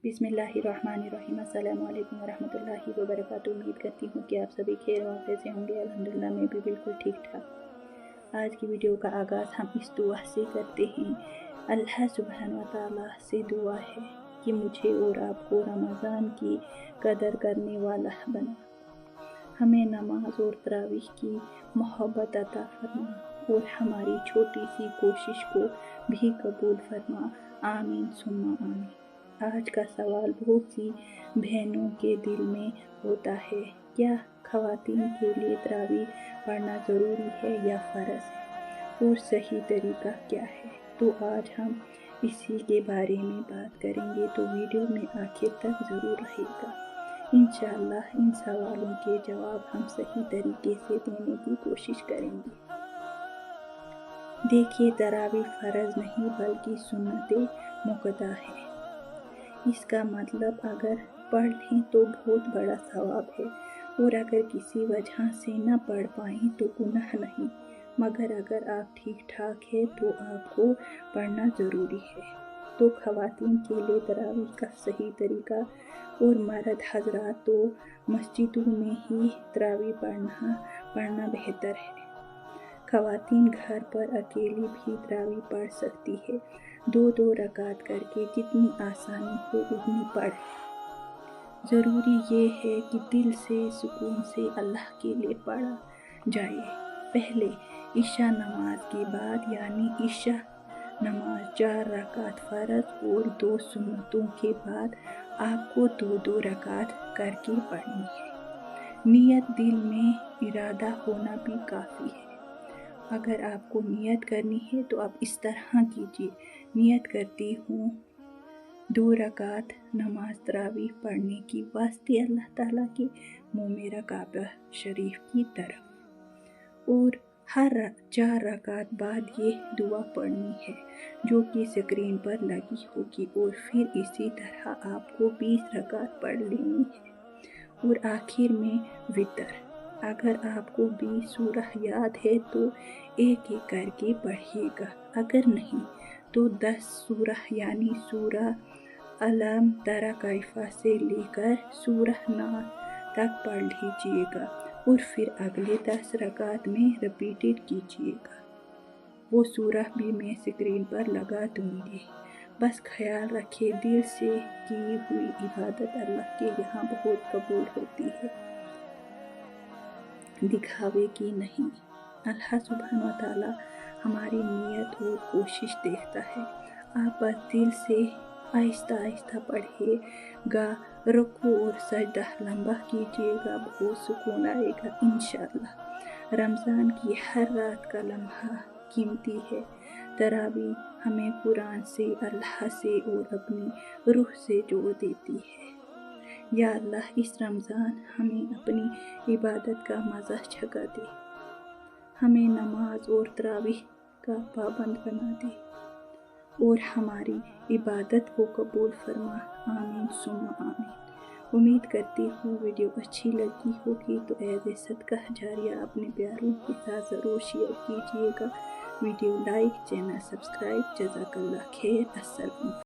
बिस्मिल्लाहिर्रहमानिर्रहीम। अस्सलामु अलैकुम वरहमतुल्लाहि वबरकातुहू। उम्मीद करती हूँ कि आप सभी खैर वाक़े से होंगे। अल्हम्दुलिल्लाह मैं भी बिल्कुल ठीक ठाक। आज की वीडियो का आगाज़ हम इस दुआ से करते हैं। अल्लाह सुब्हान व तआला से दुआ है कि मुझे और आपको रमज़ान की कदर करने वाला बना, हमें नमाज और तरावीह की मोहब्बत अता फरमा और हमारी छोटी सी कोशिश को भी कबूल फरमा। आमीन सुम्मा आमीन। आज का सवाल बहुत सी बहनों के दिल में होता है, क्या ख़वातीन के लिए तरावीह पढ़ना ज़रूरी है या फ़र्ज़ है और सही तरीका क्या है? तो आज हम इसी के बारे में बात करेंगे, तो वीडियो में आखिर तक ज़रूर रहेगा। इंशाअल्लाह इन सवालों के जवाब हम सही तरीके से देने की कोशिश करेंगे। देखिए, तरावीह फ़र्ज़ नहीं बल्कि सुन्नते मुक्कदा है। इसका मतलब अगर पढ़ लें तो बहुत बड़ा सवाब है और अगर किसी वजह से न पढ़ पाएँ तो गुनाह नहीं, मगर अगर आप ठीक ठाक है तो आपको पढ़ना ज़रूरी है। तो ख़वातीन के लिए तरावीह का सही तरीका और मर्द हज़रात तो मस्जिदों में ही तरावीह पढ़ना बेहतर है। ख़वातीन घर पर अकेली भी तरावीह पढ़ सकती है, 2-2 रकात करके जितनी आसानी हो उतनी पढ़ें। ज़रूरी ये है कि दिल से सुकून से अल्लाह के लिए पढ़ा जाए। पहले इशा नमाज के बाद यानी इशा नमाज 4 रकात फ़र्ज़ और 2 सुन्नतों के बाद आपको 2-2 रकात करके पढ़नी है। नियत दिल में इरादा होना भी काफ़ी है। अगर आपको नियत करनी है तो आप इस तरह कीजिए, नियत करती हूँ 2 रकात नमाज तरावीह पढ़ने की वास्ते अल्लाह ताला के मुँह मेरा काबा शरीफ की तरफ, और हर 4 रकात बाद ये दुआ पढ़नी है जो कि स्क्रीन पर लगी होगी, और फिर इसी तरह आपको 20 रकात पढ़ लेनी है और आखिर में वितर। अगर आपको 20 सूरह याद है तो एक एक करके पढ़िएगा, अगर नहीं तो 10 सूरह यानी सूरह अलम तरा कैफ़ा से लेकर सूरह नास तक पढ़ लीजिएगा और फिर अगले 10 रकात में रिपीटेड कीजिएगा। वो सूरह भी मैं स्क्रीन पर लगा दूँगी। बस ख्याल रखें, दिल से की हुई इबादत अल्लाह के यहाँ बहुत कबूल होती है, दिखावे की नहीं। अल्लाह सुब्हान व तआला हमारी नीयत और कोशिश देखता है। आप बस दिल से आहिस्ता आहिस्ता पढ़िएगा, रुकू और सजदा लंबा कीजिएगा, बहुत सुकून आएगा इंशाअल्लाह। रमज़ान की हर रात का लम्हा कीमती है। तरावीह हमें कुरान से, अल्लाह से और अपनी रूह से जोड़ देती है। या अल्लाह, इस रमज़ान हमें अपनी इबादत का मज़ा चखा दे, हमें नमाज और तरावीह का पाबंद बना दे और हमारी इबादत को कबूल फरमा। आमीन सुम्मा आमीन। उम्मीद करती हूँ वीडियो अच्छी लगी होगी, तो एज़ ए सदका जारिया अपने प्यारों के साथ ज़रूर शेयर कीजिएगा। Video like, channel subscribe. जज़ाकल्लाह खैर। अस्सलाम।